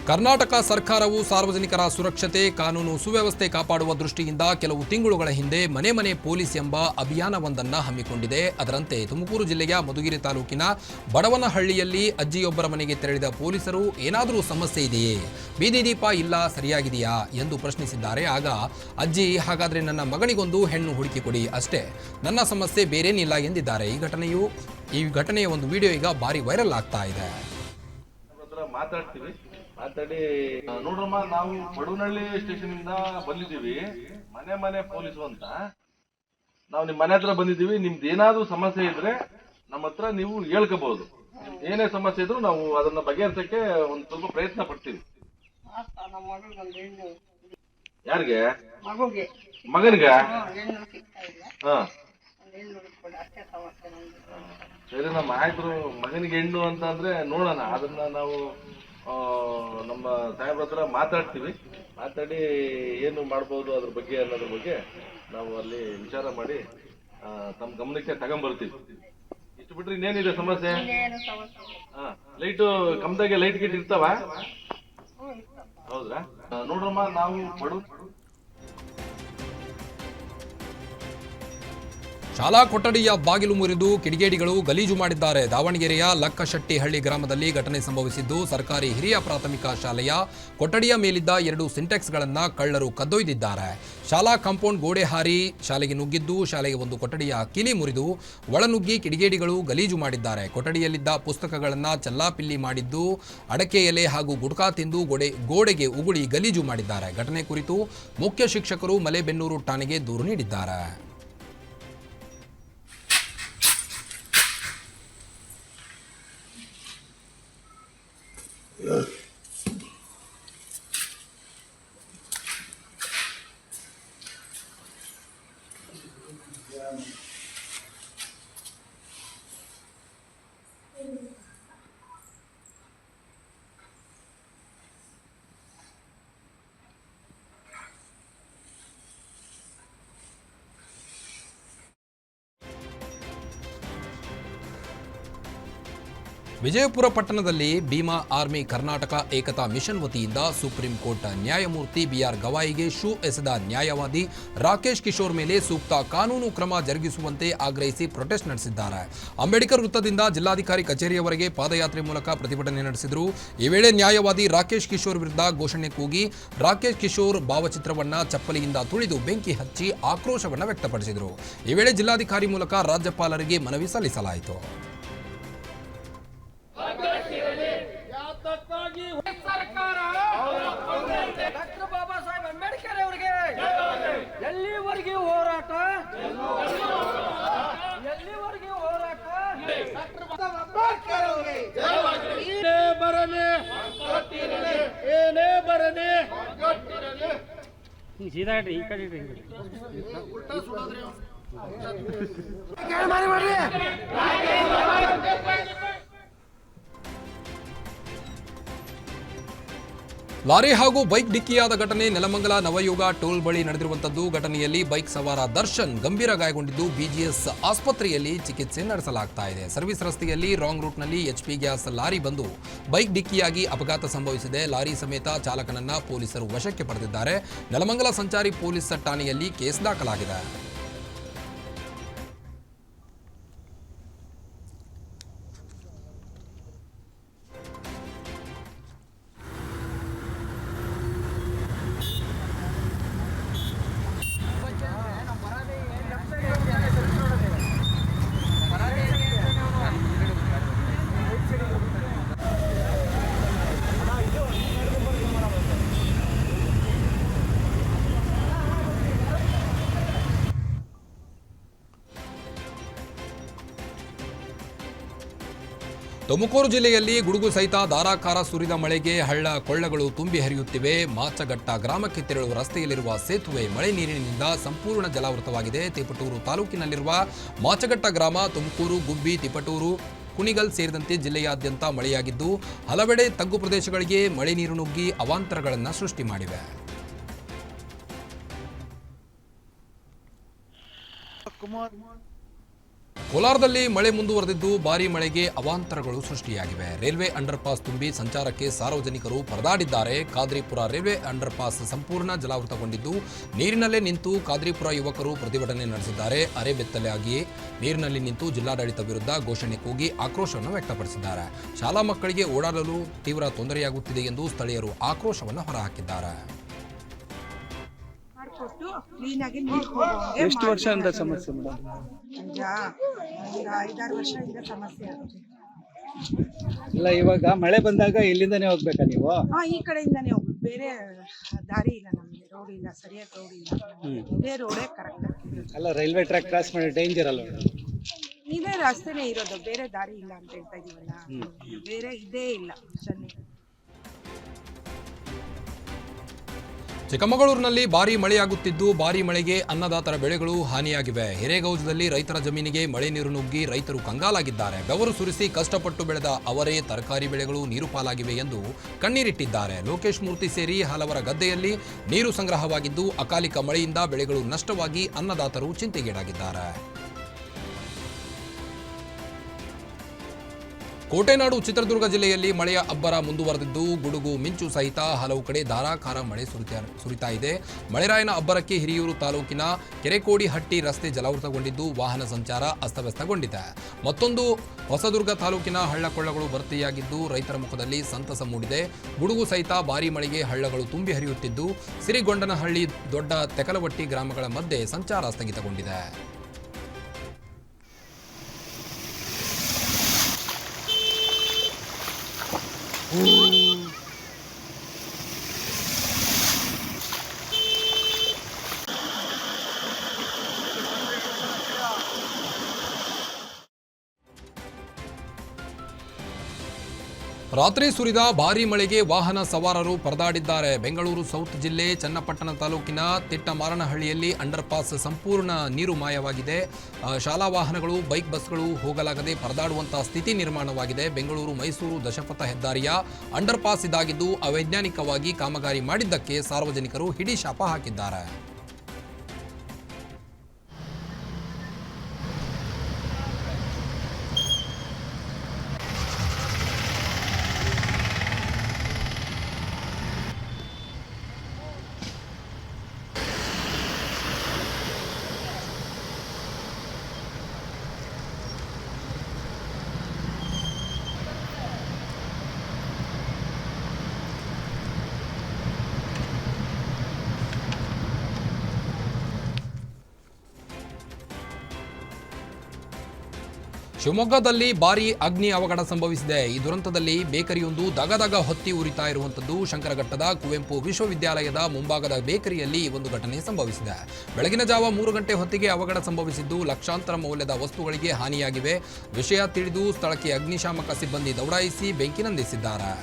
ಕರ್ನಾಟಕ ಸರ್ಕಾರವು ಸಾರ್ವಜನಿಕರ ಸುರಕ್ಷತೆ ಕಾನೂನು ಸುವ್ಯವಸ್ಥೆ ಕಾಪಾಡುವ ದೃಷ್ಟಿಯಿಂದ ಕೆಲವು ತಿಂಗಳುಗಳ ಹಿಂದೆ ಮನೆ ಮನೆ ಪೊಲೀಸ್ ಎಂಬ ಅಭಿಯಾನವೊಂದನ್ನು ಹಮ್ಮಿಕೊಂಡಿದೆ. ಅದರಂತೆ ತುಮಕೂರು ಜಿಲ್ಲೆಯ ಮಧುಗಿರಿ ತಾಲೂಕಿನ ಬಡವನಹಳ್ಳಿಯಲ್ಲಿ ಅಜ್ಜಿಯೊಬ್ಬರ ಮನೆಗೆ ತೆರಳಿದ ಪೊಲೀಸರು ಏನಾದರೂ ಸಮಸ್ಯೆ ಇದೆಯೇ, ಬೀದಿ ದೀಪ ಇಲ್ಲ ಸರಿಯಾಗಿದೆಯಾ ಎಂದು ಪ್ರಶ್ನಿಸಿದ್ದಾರೆ. ಆಗ ಅಜ್ಜಿ, ಹಾಗಾದರೆ ನನ್ನ ಮಗನಿಗೊಂದು ಹೆಣ್ಣು ಹುಡುಕಿ ಕೊಡಿ ಅಷ್ಟೇ, ನನ್ನ ಸಮಸ್ಯೆ ಬೇರೇನಿಲ್ಲ ಎಂದಿದ್ದಾರೆ. ಈ ಘಟನೆಯ ಒಂದು ವಿಡಿಯೋ ಈಗ ಭಾರಿ ವೈರಲ್ ಆಗ್ತಾ ಇದೆ. ಮಾತಾಡಿ ನೋಡ್ರಮ್ಮ, ನಾವು ಬಡವನಹಳ್ಳಿ ಸ್ಟೇಷನ್ ಇಂದ ಬಂದಿದ್ದೀವಿ, ಮನೆ ಮನೆ ಪೊಲೀಸು ಅಂತ. ನಾವು ನಿಮ್ ಮನೆ ಹತ್ರ ಬಂದಿದ್ದೀವಿ. ನಿಮ್ದು ಏನಾದ್ರು ಸಮಸ್ಯೆ ಇದ್ರೆ ನಮ್ಮ ಹತ್ರ ನೀವು ಹೇಳ್ಕೋಬಹುದು. ಏನೇ ಸಮಸ್ಯೆ ಇದ್ರು ನಾವು ಅದನ್ನ ಬಗೆಹರಿಸಕ್ಕೆ ಒಂದ್ ಸ್ವಲ್ಪ ಪ್ರಯತ್ನ ಪಡ್ತೀವಿ. ಯಾರಿಗೆ? ಮಗನಿಗೆ? ಹಾ ಸರಿ, ನಮ್ಮ ಆಯ್ತು. ಮಗನಿಗೆ ಹೆಣ್ಣು ಅಂತ ಅಂದ್ರೆ ನೋಡೋಣ, ಅದನ್ನ ನಾವು ನಮ್ಮ ಸಾಹೇಬ್ರ ಹತ್ರ ಮಾತಾಡ್ತೀವಿ. ಮಾತಾಡಿ ಏನು ಮಾಡ್ಬೋದು ಅದ್ರ ಬಗ್ಗೆ ಅನ್ನೋದ್ರ ಬಗ್ಗೆ ನಾವು ಅಲ್ಲಿ ವಿಚಾರ ಮಾಡಿ ತಮ್ಮ ಗಮನಕ್ಕೆ ತಗೊಂಡ್ಬರ್ತೀವಿ. ಇಷ್ಟು ಬಿಟ್ರೆ ಇನ್ನೇನಿದೆ ಸಮಸ್ಯೆ? ಲೈಟು ಕಮ್ದಾಗೆ ಲೈಟ್ ಗಿಟ್ ಇರ್ತಾವ? ಹೌದ್ರಾ? ನೋಡ್ರಮ್ಮ, ನಾವು ಶಾಲಾ ಕೊಠಡಿಯ ಬಾಗಿಲು ಮುರಿದು ಕಿಡಿಗೇಡಿಗಳು ಗಲೀಜು ಮಾಡಿದ್ದಾರೆ. ದಾವಣಗೆರೆಯ ಲಕ್ಕಶೆಟ್ಟಿಹಳ್ಳಿ ಗ್ರಾಮದಲ್ಲಿ ಘಟನೆ ಸಂಭವಿಸಿದ್ದು, ಸರ್ಕಾರಿ ಹಿರಿಯ ಪ್ರಾಥಮಿಕ ಶಾಲೆಯ ಕೊಠಡಿಯ ಮೇಲಿದ್ದ 2 ಸಿಂಟೆಕ್ಸ್ಗಳನ್ನು ಕಳ್ಳರು ಕದ್ದೊಯ್ದಿದ್ದಾರೆ. ಶಾಲಾ ಕಾಂಪೌಂಡ್ ಗೋಡೆ ಹಾರಿ ಶಾಲೆಗೆ ನುಗ್ಗಿದ್ದು, ಶಾಲೆಗೆ ಒಂದು ಕೊಠಡಿಯ ಕಿಲಿ ಮುರಿದು ಒಳನುಗ್ಗಿ ಕಿಡಿಗೇಡಿಗಳು ಗಲೀಜು ಮಾಡಿದ್ದಾರೆ. ಕೊಠಡಿಯಲ್ಲಿದ್ದ ಪುಸ್ತಕಗಳನ್ನು ಚಲ್ಲಾಪಿಲ್ಲಿ ಮಾಡಿದ್ದು, ಅಡಕೆ ಎಲೆ ಹಾಗೂ ಗುಡ್ಕಾ ತಿಂದು ಗೋಡೆಗೆ ಉಗುಳಿ ಗಲೀಜು ಮಾಡಿದ್ದಾರೆ. ಘಟನೆ ಕುರಿತು ಮುಖ್ಯ ಶಿಕ್ಷಕರು ಮಲೆಬೆನ್ನೂರು ಠಾಣೆಗೆ ದೂರು ನೀಡಿದ್ದಾರೆ. ವಿಜಯಪುರ ಪಟ್ಟಣದಲ್ಲಿ ಭೀಮಾ ಆರ್ಮಿ ಕರ್ನಾಟಕ ಏಕತಾ ಮಿಷನ್ ವತಿಯಿಂದ ಸುಪ್ರೀಂ ಕೋರ್ಟ್ ನ್ಯಾಯಮೂರ್ತಿ ಬಿಆರ್ ಗವಾಯಿಗೆ ಶೂ ಎಸೆದ ನ್ಯಾಯವಾದಿ ರಾಕೇಶ್ ಕಿಶೋರ್ ಮೇಲೆ ಸೂಕ್ತ ಕಾನೂನು ಕ್ರಮ ಜರುಗಿಸುವಂತೆ ಆಗ್ರಹಿಸಿ ಪ್ರೊಟೆಸ್ಟ್ ನಡೆಸಿದ್ದಾರೆ. ಅಂಬೇಡ್ಕರ್ ವೃತ್ತದಿಂದ ಜಿಲ್ಲಾಧಿಕಾರಿ ಕಚೇರಿಯವರೆಗೆ ಪಾದಯಾತ್ರೆ ಮೂಲಕ ಪ್ರತಿಭಟನೆ ನಡೆಸಿದರು. ಈ ವೇಳೆ ನ್ಯಾಯವಾದಿ ರಾಕೇಶ್ ಕಿಶೋರ್ ವಿರುದ್ಧ ಘೋಷಣೆ ಕೂಗಿ ರಾಕೇಶ್ ಕಿಶೋರ್ ಭಾವಚಿತ್ರವನ್ನ ಚಪ್ಪಲಿಯಿಂದ ತುಳಿದು ಬೆಂಕಿ ಹಚ್ಚಿ ಆಕ್ರೋಶವನ್ನು ವ್ಯಕ್ತಪಡಿಸಿದರು. ಈ ವೇಳೆ ಜಿಲ್ಲಾಧಿಕಾರಿ ಮೂಲಕ ರಾಜ್ಯಪಾಲರಿಗೆ ಮನವಿ ಸಲ್ಲಿಸಲಾಯಿತು. ಡಾಕ್ಟರ್ ಬಾಬಾ ಸಾಹೇಬ್ ಅಂಬೇಡ್ಕರ್ ಅವರಿಗೆ ಎಲ್ಲಿವರೆಗೆ ಹೋರಾಟ, ಎಲ್ಲಿವರೆಗೆ ಹೋರಾಟ. ಡಾಕ್ಟರ್ ಅಂಬೇಡ್ಕರ್ ಅವರಿಗೆ ಏನೇ ಬರಲಿ, ಏನೇ ಬರಲಿ, ಸೀದಾ ಇಡ್ರಿ, ಈ ಕಡೆ ಇಡ್ರಿ. ಲಾರಿ ಹಾಗೂ ಬೈಕ್ ಡಿಕ್ಕಿಯಾದ ಘಟನೆ ನೆಲಮಂಗಲ ನವಯುಗ ಟೋಲ್ ಬಳಿ ನಡೆದಿರುವಂತದ್ದು. ಘಟನೆಯಲ್ಲಿ ಬೈಕ್ ಸವಾರ ದರ್ಶನ್ ಗಂಭೀರ ಗಾಯಗೊಂಡಿದ್ದು, ಬಿಜಿಎಸ್ ಆಸ್ಪತ್ರೆಯಲ್ಲಿ ಚಿಕಿತ್ಸೆ ನಡೆಸಲಾಗ್ತಾ ಇದೆ. ಸರ್ವಿಸ್ ರಸ್ತೆಯಲ್ಲಿ ರಾಂಗ್ ರೂಟ್ನಲ್ಲಿ HP ಗ್ಯಾಸ್ ಲಾರಿ ಬಂದು ಬೈಕ್ ಡಿಕ್ಕಿಯಾಗಿ ಅಪಘಾತ ಸಂಭವಿಸಿದೆ. ಲಾರಿ ಸಮೇತ ಚಾಲಕನನ್ನ ಪೊಲೀಸರು ವಶಕ್ಕೆ ಪಡೆದಿದ್ದಾರೆ. ನೆಲಮಂಗಲ ಸಂಚಾರಿ ಪೊಲೀಸ್ ಠಾಣೆಯಲ್ಲಿ ಕೇಸ್ ದಾಖಲಾಗಿದೆ. ತುಮಕೂರು ಜಿಲ್ಲೆಯಲ್ಲಿ ಗುಡುಗು ಸಹಿತ ಧಾರಾಕಾರ ಸುರಿದ ಮಳೆಗೆ ಹಳ್ಳ ಕೊಳ್ಳಗಳು ತುಂಬಿ ಹರಿಯುತ್ತಿವೆ. ಮಾಚಘಟ್ಟ ಗ್ರಾಮಕ್ಕೆ ತೆರಳುವ ರಸ್ತೆಯಲ್ಲಿರುವ ಸೇತುವೆ ಮಳೆ ನೀರಿನಿಂದ ಸಂಪೂರ್ಣ ಜಲಾವೃತವಾಗಿದೆ. ತಿಪಟೂರು ತಾಲೂಕಿನಲ್ಲಿರುವ ಮಾಚಘಟ್ಟ ಗ್ರಾಮ, ತುಮಕೂರು, ಗುಬ್ಬಿ, ತಿಪಟೂರು, ಕುಣಿಗಲ್ ಸೇರಿದಂತೆ ಜಿಲ್ಲೆಯಾದ್ಯಂತ ಮಳೆಯಾಗಿದ್ದು, ಹಲವೆಡೆ ತಗ್ಗು ಪ್ರದೇಶಗಳಿಗೆ ಮಳೆ ನೀರು ನುಗ್ಗಿ ಅವಾಂತರಗಳನ್ನು ಸೃಷ್ಟಿ ಮಾಡಿವೆ. ಕೋಲಾರದಲ್ಲಿ ಮಳೆ ಮುಂದುವರೆದಿದ್ದು ಭಾರೀ ಮಳೆಗೆ ಅವಾಂತರಗಳು ಸೃಷ್ಟಿಯಾಗಿವೆ. ರೈಲ್ವೆ ಅಂಡರ್ ಪಾಸ್ ತುಂಬಿ ಸಂಚಾರಕ್ಕೆ ಸಾರ್ವಜನಿಕರು ಪರದಾಡಿದ್ದಾರೆ. ಖಾದ್ರಿಪುರ ರೈಲ್ವೆ ಅಂಡರ್ ಪಾಸ್ ಸಂಪೂರ್ಣ ಜಲಾವೃತಗೊಂಡಿದ್ದು ನೀರಿನಲ್ಲೇ ನಿಂತು ಖಾದ್ರಿಪುರ ಯುವಕರು ಪ್ರತಿಭಟನೆ ನಡೆಸಿದ್ದಾರೆ. ಅರೆಬೆತ್ತಲಾಗಿಯೇ ನೀರಿನಲ್ಲಿ ನಿಂತು ಜಿಲ್ಲಾಡಳಿತ ವಿರುದ್ಧ ಘೋಷಣೆ ಕೂಗಿ ಆಕ್ರೋಶವನ್ನು ವ್ಯಕ್ತಪಡಿಸಿದ್ದಾರೆ. ಶಾಲಾ ಮಕ್ಕಳಿಗೆ ಓಡಾಡಲು ತೀವ್ರ ತೊಂದರೆಯಾಗುತ್ತಿದೆ ಎಂದು ಸ್ಥಳೀಯರು ಆಕ್ರೋಶವನ್ನು ಹೊರಹಾಕಿದ್ದಾರೆ. ಎಷ್ಟು ವರ್ಷದಿಂದ ಸಮಸ್ಯೆ ಮೇಡಮ್? ಒಂದು 5-6 ವರ್ಷದಿಂದ ಸಮಸ್ಯೆ ಆಗುತ್ತೆ. ಇಲ್ಲ, ಇವಾಗ ಮಳೆ ಬಂದಾಗ ಇಲ್ಲಿಂದಾನೇ ಹೋಗ್ಬೇಕಾ ನೀವು? ಈ ಕಡೆಯಿಂದಾನೇ ಹೋಗ್ಬೇಕು, ಬೇರೆ ದಾರಿ ಇಲ್ಲ ನಮಗೆ, ರೋಡ್ ಇಲ್ಲ, ಸರಿಯಾದ ರೋಡ್ ಇಲ್ಲ, ಇದೇ ರೋಡೇ ಕರೆಕ್ಟ್. ಅಲ್ಲ, ರೈಲ್ವೆ ಟ್ರ್ಯಾಕ್ ಕ್ರಾಸ್ ಮಾಡಿ ಡೇಂಜರ್ ಅಲ್ಲ? ಇದೇ ರಸ್ತೆನೇ ಇರೋದು, ಬೇರೆ ದಾರಿ ಇಲ್ಲ ಅಂತ ಹೇಳ್ತಾ ಇದೀವಲ್ಲ, ಬೇರೆ ಇದೇ ಇಲ್ಲ. ಚಿಕ್ಕಮಗಳೂರಿನಲ್ಲಿ ಭಾರೀ ಮಳೆಯಾಗುತ್ತಿದ್ದು ಭಾರೀ ಮಳೆಗೆ ಅನ್ನದಾತರ ಬೆಳೆಗಳು ಹಾನಿಯಾಗಿವೆ. ಹಿರೇಗೌಜದಲ್ಲಿ ರೈತರ ಜಮೀನಿಗೆ ಮಳೆ ನೀರು ನುಗ್ಗಿ ರೈತರು ಕಂಗಾಲಾಗಿದ್ದಾರೆ. ಬೆವರು ಸುರಿಸಿ ಕಷ್ಟಪಟ್ಟು ಬೆಳೆದ ಅವರೇ ತರಕಾರಿ ಬೆಳೆಗಳು ನೀರು ಪಾಲಾಗಿವೆ ಎಂದು ಕಣ್ಣೀರಿಟ್ಟಿದ್ದಾರೆ. ಲೋಕೇಶ್ ಮೂರ್ತಿ ಸೇರಿ ಹಲವರ ಗದ್ದೆಯಲ್ಲಿ ನೀರು ಸಂಗ್ರಹವಾಗಿದ್ದು ಅಕಾಲಿಕ ಮಳೆಯಿಂದ ಬೆಳೆಗಳು ನಷ್ಟವಾಗಿ ಅನ್ನದಾತರು ಚಿಂತೆಗೀಡಾಗಿದ್ದಾರೆ. ಕೋಟೆನಾಡು ಚಿತ್ರದುರ್ಗ ಜಿಲ್ಲೆಯಲ್ಲಿ ಮಳೆಯ ಅಬ್ಬರ ಮುಂದುವರೆದಿದ್ದು ಗುಡುಗು ಮಿಂಚು ಸಹಿತ ಹಲವು ಕಡೆ ಧಾರಾಕಾರ ಮಳೆ ಸುರಿತಾ ಇದೆ. ಮಳೆರಾಯನ ಅಬ್ಬರಕ್ಕೆ ಹಿರಿಯೂರು ತಾಲೂಕಿನ ಕೆರೆಕೋಡಿಹಟ್ಟಿ ರಸ್ತೆ ಜಲಾವೃತಗೊಂಡಿದ್ದು ವಾಹನ ಸಂಚಾರ ಅಸ್ತವ್ಯಸ್ತಗೊಂಡಿದೆ. ಮತ್ತೊಂದು ಹೊಸದುರ್ಗ ತಾಲೂಕಿನ ಹಳ್ಳಕೊಳ್ಳಗಳು ಭರ್ತಿಯಾಗಿದ್ದು ರೈತರ ಮುಖದಲ್ಲಿ ಸಂತಸ ಮೂಡಿದೆ. ಗುಡುಗು ಸಹಿತ ಭಾರೀ ಮಳೆಗೆ ಹಳ್ಳಗಳು ತುಂಬಿ ಹರಿಯುತ್ತಿದ್ದು ಸಿರಿಗೊಂಡನಹಳ್ಳಿ, ದೊಡ್ಡ ತೆಕಲವಟ್ಟಿ ಗ್ರಾಮಗಳ ಮಧ್ಯೆ ಸಂಚಾರ ಸ್ಥಗಿತಗೊಂಡಿದೆ. ರಾತ್ರಿ ಸುರಿದ ಭಾರೀ ಮಳೆಗೆ ವಾಹನ ಸವಾರರು ಪರದಾಡಿದ್ದಾರೆ. ಬೆಂಗಳೂರು ಸೌತ್ ಜಿಲ್ಲೆ ಚನ್ನಪಟ್ಟಣ ತಾಲೂಕಿನ ತಿಟ್ಟಮಾರನಹಳ್ಳಿಯಲ್ಲಿ ಅಂಡರ್ ಪಾಸ್ ಸಂಪೂರ್ಣ ನೀರು ಮಾಯವಾಗಿದೆ. ಶಾಲಾ ವಾಹನಗಳು, ಬೈಕ್, ಬಸ್ಗಳು ಹೋಗಲಾಗದೆ ಪರದಾಡುವಂತಹ ಸ್ಥಿತಿ ನಿರ್ಮಾಣವಾಗಿದೆ. ಬೆಂಗಳೂರು ಮೈಸೂರು ದಶಪಥ ಹೆದ್ದಾರಿಯ ಅಂಡರ್ ಪಾಸ್ ಇದಾಗಿದ್ದು ಅವೈಜ್ಞಾನಿಕವಾಗಿ ಕಾಮಗಾರಿ ಮಾಡಿದ್ದಕ್ಕೆ ಸಾರ್ವಜನಿಕರು ಹಿಡಿಶಾಪ ಹಾಕಿದ್ದಾರೆ. ಶಿವಮೊಗ್ಗದಲ್ಲಿ ಭಾರೀ ಅಗ್ನಿ ಅವಘಡ ಸಂಭವಿಸಿದೆ. ಈ ದುರಂತದಲ್ಲಿ ಬೇಕರಿಯೊಂದು ದಗದಗ ಹೊತ್ತಿ ಉರಿತಾ ಇರುವಂಥದ್ದು. ಶಂಕರಘಟ್ಟದ ಕುವೆಂಪು ವಿಶ್ವವಿದ್ಯಾಲಯದ ಮುಂಭಾಗದ ಬೇಕರಿಯಲ್ಲಿ ಈ ಒಂದು ಘಟನೆ ಸಂಭವಿಸಿದೆ. ಬೆಳಗಿನ ಜಾವ 3 ಗಂಟೆ ಹೊತ್ತಿಗೆ ಅವಘಡ ಸಂಭವಿಸಿದ್ದು ಲಕ್ಷಾಂತರ ಮೌಲ್ಯದ ವಸ್ತುಗಳಿಗೆ ಹಾನಿಯಾಗಿವೆ. ವಿಷಯ ತಿಳಿದು ಸ್ಥಳಕ್ಕೆ ಅಗ್ನಿಶಾಮಕ ಸಿಬ್ಬಂದಿ ದೌಡಾಯಿಸಿ ಬೆಂಕಿ ನಂದಿಸಿದ್ದಾರೆ.